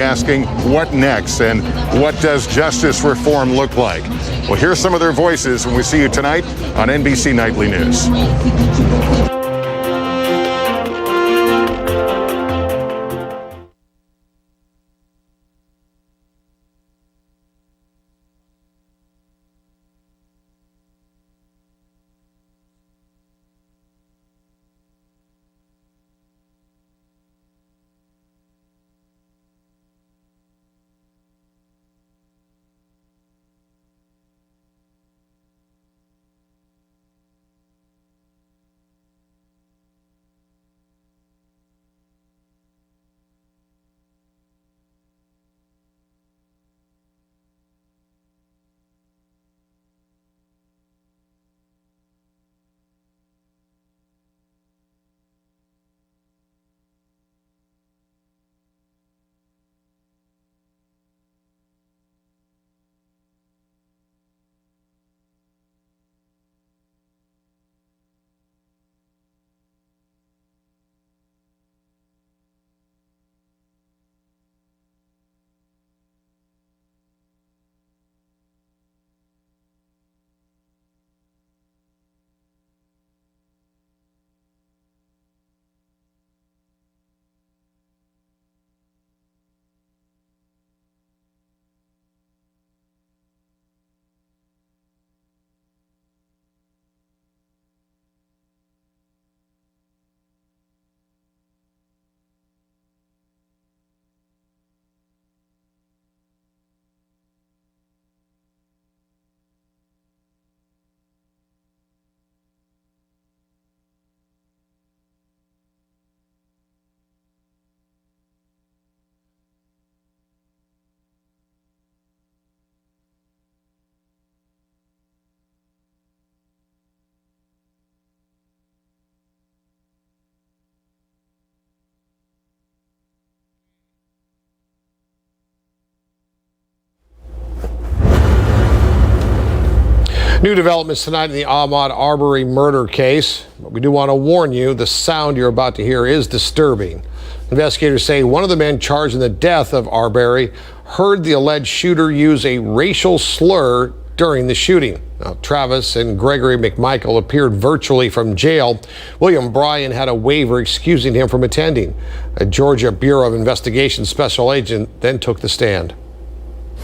asking what next and what does justice reform look like? Well, here's some of their voices when we see you tonight on NBC Nightly News. New developments tonight in the Ahmaud Arbery murder case. But we do want to warn you, the sound you're about to hear is disturbing. Investigators say one of the men charged in the death of Arbery heard the alleged shooter use a racial slur during the shooting. Now, Travis and Gregory McMichael appeared virtually from jail. William Bryan had a waiver excusing him from attending. A Georgia Bureau of Investigation special agent then took the stand.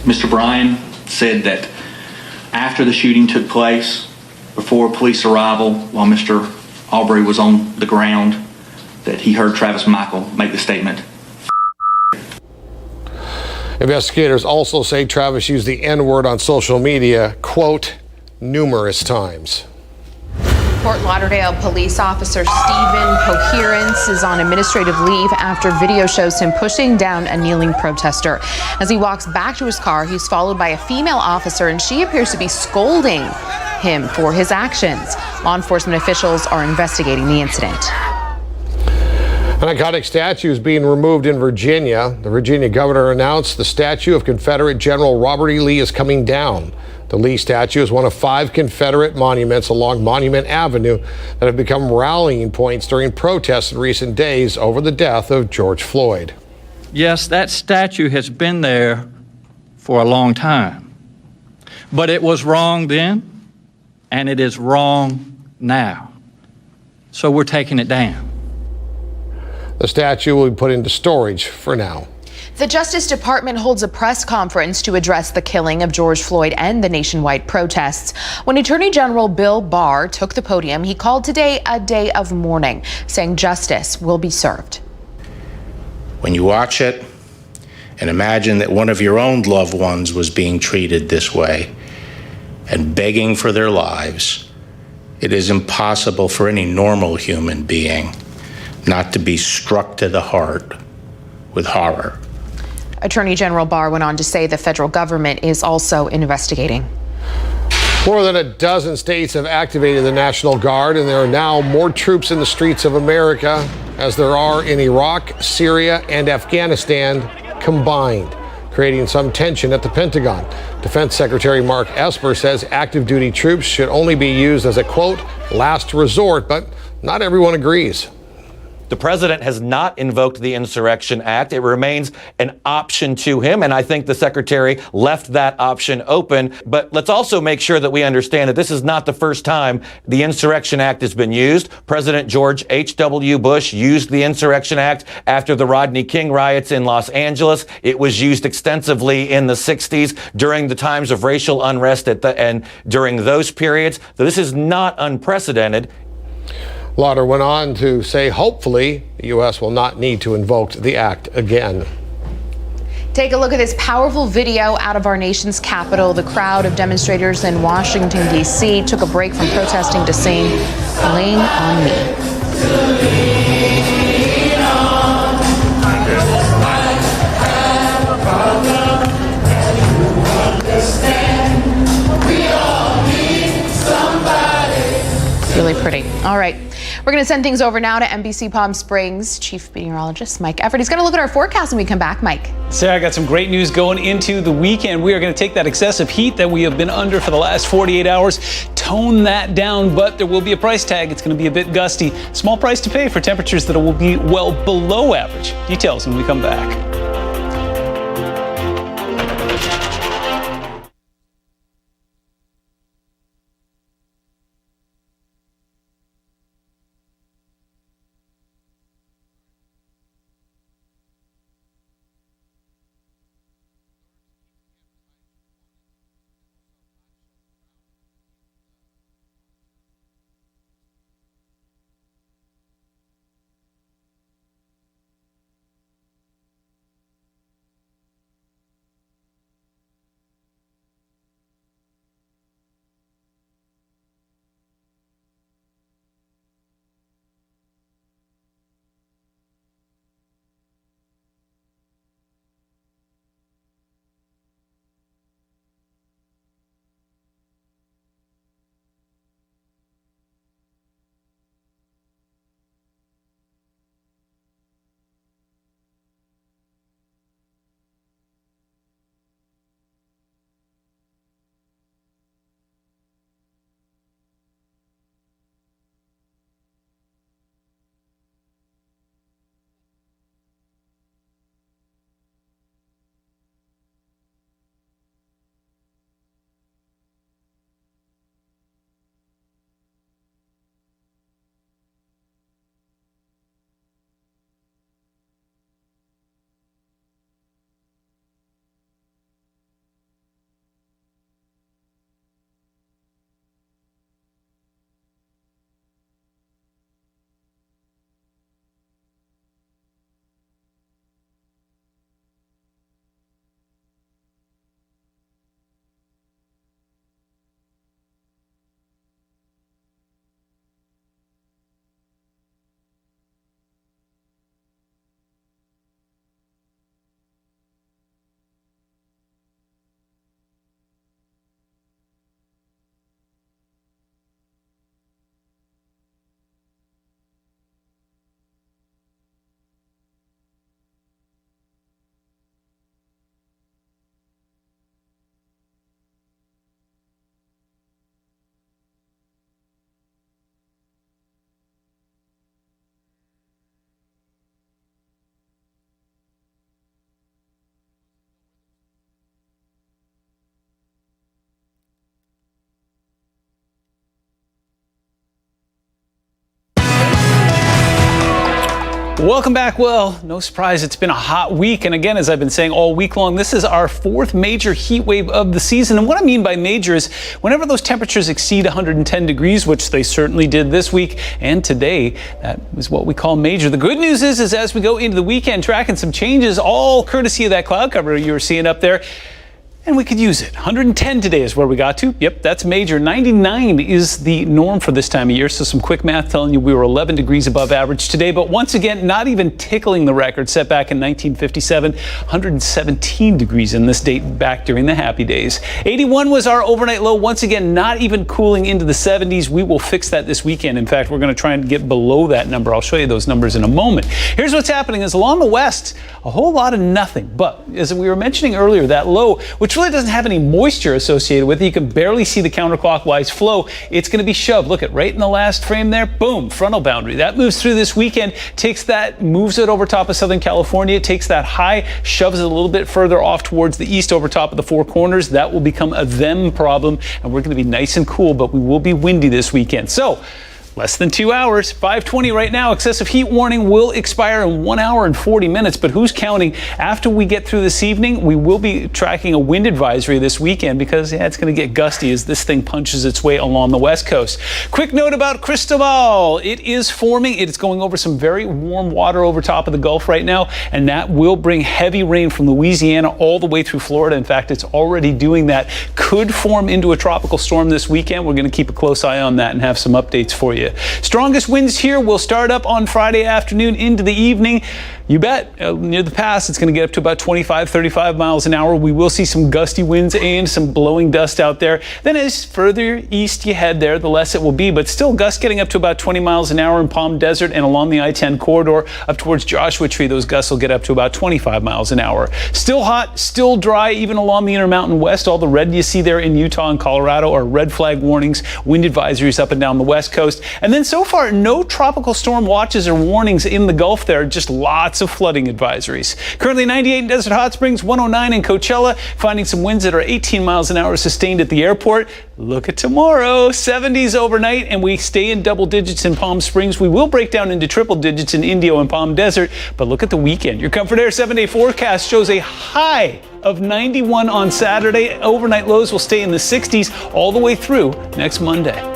Mr. Bryan said that after the shooting took place, before police arrival, while Mr. Arbery was on the ground, that he heard Travis Michael make the statement. Investigators also say Travis used the N-word on social media, quote, numerous times. Fort Lauderdale police officer Stephen Coherence is on administrative leave after video shows him pushing down a kneeling protester. As he walks back to his car, he's followed by a female officer, and she appears to be scolding him for his actions. Law enforcement officials are investigating the incident. An iconic statue is being removed in Virginia. The Virginia governor announced the statue of Confederate General Robert E. Lee is coming down. The Lee statue is one of 5 Confederate monuments along Monument Avenue that have become rallying points during protests in recent days over the death of George Floyd. Yes, that statue has been there for a long time, but it was wrong then, and it is wrong now. So we're taking it down. The statue will be put into storage for now. The Justice Department holds a press conference to address the killing of George Floyd and the nationwide protests. When Attorney General Bill Barr took the podium, he called today a day of mourning, saying justice will be served. When you watch it and imagine that one of your own loved ones was being treated this way and begging for their lives, it is impossible for any normal human being not to be struck to the heart with horror. Attorney General Barr went on to say the federal government is also investigating. More than a dozen states have activated the National Guard, and there are now more troops in the streets of America as there are in Iraq, Syria, and Afghanistan combined, creating some tension at the Pentagon. Defense Secretary Mark Esper says active duty troops should only be used as a, quote, last resort, but not everyone agrees. The president has not invoked the Insurrection Act. It remains an option to him, and I think the secretary left that option open. But let's also make sure that we understand that this is not the first time the Insurrection Act has been used. President George H.W. Bush used the Insurrection Act after the Rodney King riots in Los Angeles. It was used extensively in the 60s during the times of racial unrest and during those periods. So this is not unprecedented. Lauder went on to say, hopefully, the U.S. will not need to invoke the act again. Take a look at this powerful video out of our nation's capital. The crowd of demonstrators in Washington, D.C. took a break from protesting to sing "Lean on Me." Really pretty. All right. We're going to send things over now to NBC Palm Springs Chief Meteorologist Mike Everett. He's going to look at our forecast when we come back. Mike. Sarah, I got some great news going into the weekend. We are going to take that excessive heat that we have been under for the last 48 hours, tone that down, but there will be a price tag. It's going to be a bit gusty. Small price to pay for temperatures that will be well below average. Details when we come back. Welcome back. Well, no surprise, it's been a hot week. And again, as I've been saying all week long, this is our fourth major heat wave of the season. And what I mean by major is whenever those temperatures exceed 110 degrees, which they certainly did this week and today, that is what we call major. The good news is as we go into the weekend, tracking some changes, all courtesy of that cloud cover you were seeing up there. And we could use it. 110 today is where we got to. Yep, that's major. 99 is the norm for this time of year. So some quick math telling you we were 11 degrees above average today. But once again, not even tickling the record set back in 1957. 117 degrees in this date back during the happy days. 81 was our overnight low. Once again, not even cooling into the 70s. We will fix that this weekend. In fact, we're going to try and get below that number. I'll show you those numbers in a moment. Here's what's happening is along the west, a whole lot of nothing. But as we were mentioning earlier, that low, which which really doesn't have any moisture associated with it. You can barely see the counterclockwise flow. It's going to be shoved. Look at right in the last frame there. Boom, frontal boundary. That moves through this weekend, moves it over top of Southern California, takes that high, shoves it a little bit further off towards the east over top of the Four Corners. That will become a them problem, and we're going to be nice and cool, but we will be windy this weekend. So, less than 2 hours, 5:20 right now. Excessive heat warning will expire in 1 hour and 40 minutes, but who's counting? After we get through this evening, we will be tracking a wind advisory this weekend because it's going to get gusty as this thing punches its way along the west coast. Quick note about Cristobal. It is forming. It's going over some very warm water over top of the Gulf right now, and that will bring heavy rain from Louisiana all the way through Florida. In fact, it's already doing that. Could form into a tropical storm this weekend. We're going to keep a close eye on that and have some updates for you. Strongest winds here will start up on Friday afternoon into the evening. You bet, near the pass, it's going to get up to about 25, 35 miles an hour. We will see some gusty winds and some blowing dust out there. Then as further east you head there, the less it will be, but still gusts getting up to about 20 miles an hour in Palm Desert and along the I-10 corridor up towards Joshua Tree. Those gusts will get up to about 25 miles an hour. Still hot, still dry, even along the Intermountain West. All the red you see there in Utah and Colorado are red flag warnings, wind advisories up and down the west coast. And then so far, no tropical storm watches or warnings in the Gulf there, just lots of flooding advisories. Currently 98 in Desert Hot Springs, 109 in Coachella, finding some winds that are 18 miles an hour sustained at the airport. Look at tomorrow, 70s overnight, and we stay in double digits in Palm Springs. We will break down into triple digits in Indio and Palm Desert, but look at the weekend. Your Comfort Air 7-day forecast shows a high of 91 on Saturday. Overnight lows will stay in the 60s all the way through next Monday.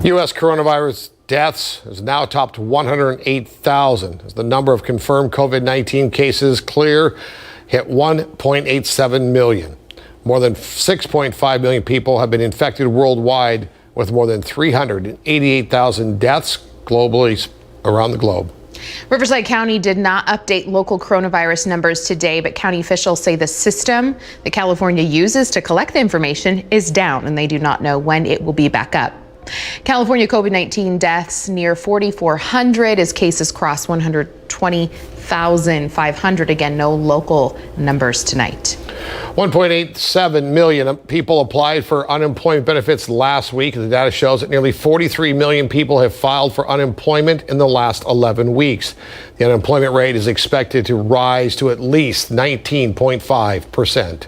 U.S. coronavirus deaths has now topped 108,000 as the number of confirmed COVID-19 cases hit 1.87 million. More than 6.5 million people have been infected worldwide, with more than 388,000 deaths globally around the globe. Riverside County did not update local coronavirus numbers today, but county officials say the system that California uses to collect the information is down, and they do not know when it will be back up. California COVID-19 deaths near 4,400 as cases cross 120,500. Again, no local numbers tonight. 1.87 million people applied for unemployment benefits last week. The data shows that nearly 43 million people have filed for unemployment in the last 11 weeks. The unemployment rate is expected to rise to at least 19.5%.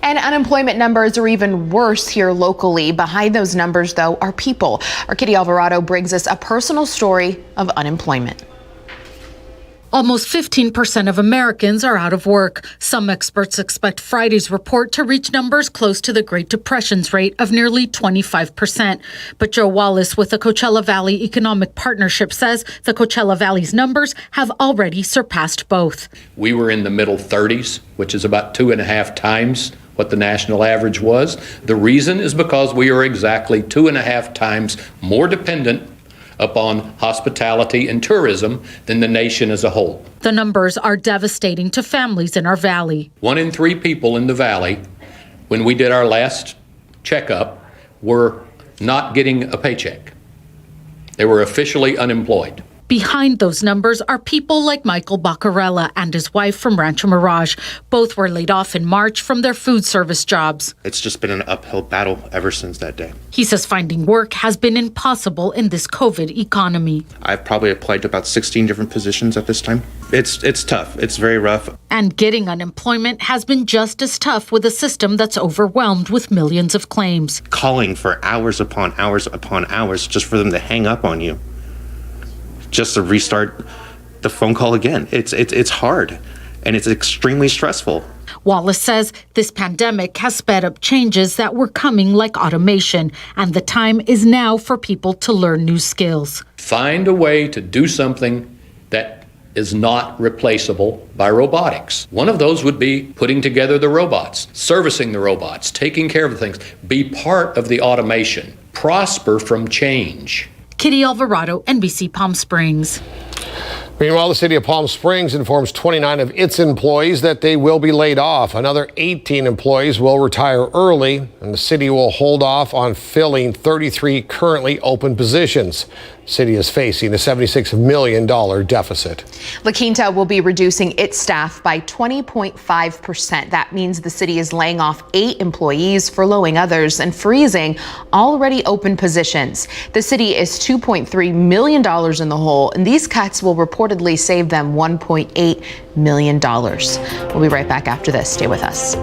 And unemployment numbers are even worse here locally. Behind those numbers, though, are people. Our Kitty Alvarado brings us a personal story of unemployment. Almost 15% of Americans are out of work. Some experts expect Friday's report to reach numbers close to the Great Depression's rate of nearly 25%. But Joe Wallace with the Coachella Valley Economic Partnership says the Coachella Valley's numbers have already surpassed both. We were in the middle 30s, which is about 2.5 times what the national average was. The reason is because we are exactly 2.5 times more dependent upon hospitality and tourism than the nation as a whole. The numbers are devastating to families in our valley. 1 in 3 people in the valley, when we did our last checkup, were not getting a paycheck. They were officially unemployed. Behind those numbers are people like Michael Baccarella and his wife from Rancho Mirage. Both were laid off in March from their food service jobs. It's just been an uphill battle ever since that day. He says finding work has been impossible in this COVID economy. I've probably applied to about 16 different positions at this time. It's tough. It's very rough. And getting unemployment has been just as tough with a system that's overwhelmed with millions of claims. Calling for hours upon hours upon hours just for them to hang up on you. Just to restart the phone call again. It's hard and it's extremely stressful. Wallace says this pandemic has sped up changes that were coming, like automation, and the time is now for people to learn new skills. Find a way to do something that is not replaceable by robotics. One of those would be putting together the robots, servicing the robots, taking care of the things, be part of the automation, prosper from change. Kitty Alvarado, NBC Palm Springs. Meanwhile, the city of Palm Springs informs 29 of its employees that they will be laid off. Another 18 employees will retire early, and the city will hold off on filling 33 currently open positions. The city is facing a $76 million deficit. La Quinta will be reducing its staff by 20.5%. That means the city is laying off 8 employees, furloughing others, and freezing already open positions. The city is $2.3 million in the hole, and these cuts will reportedly save them $1.8 million. We'll be right back after this. Stay with us.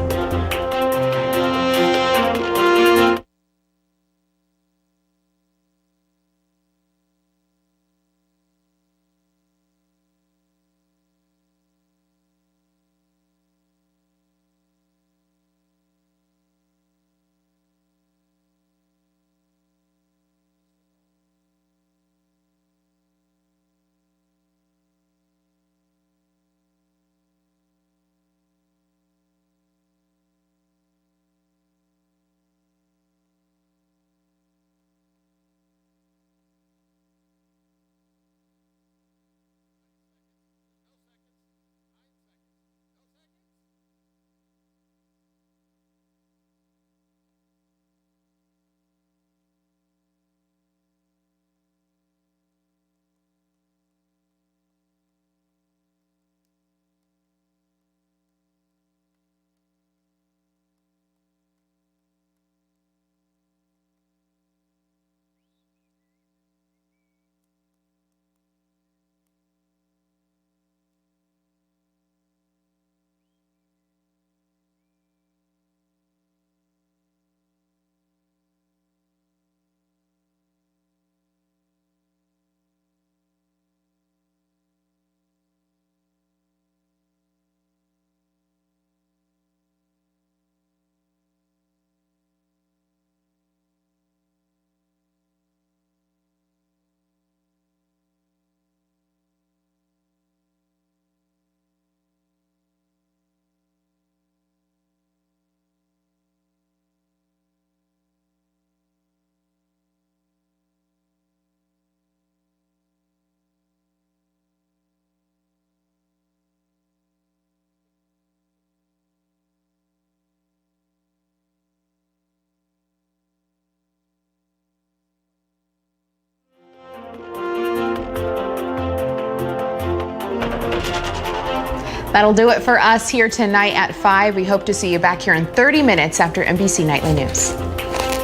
That'll do it for us here tonight at 5. We hope to see you back here in 30 minutes after NBC Nightly News.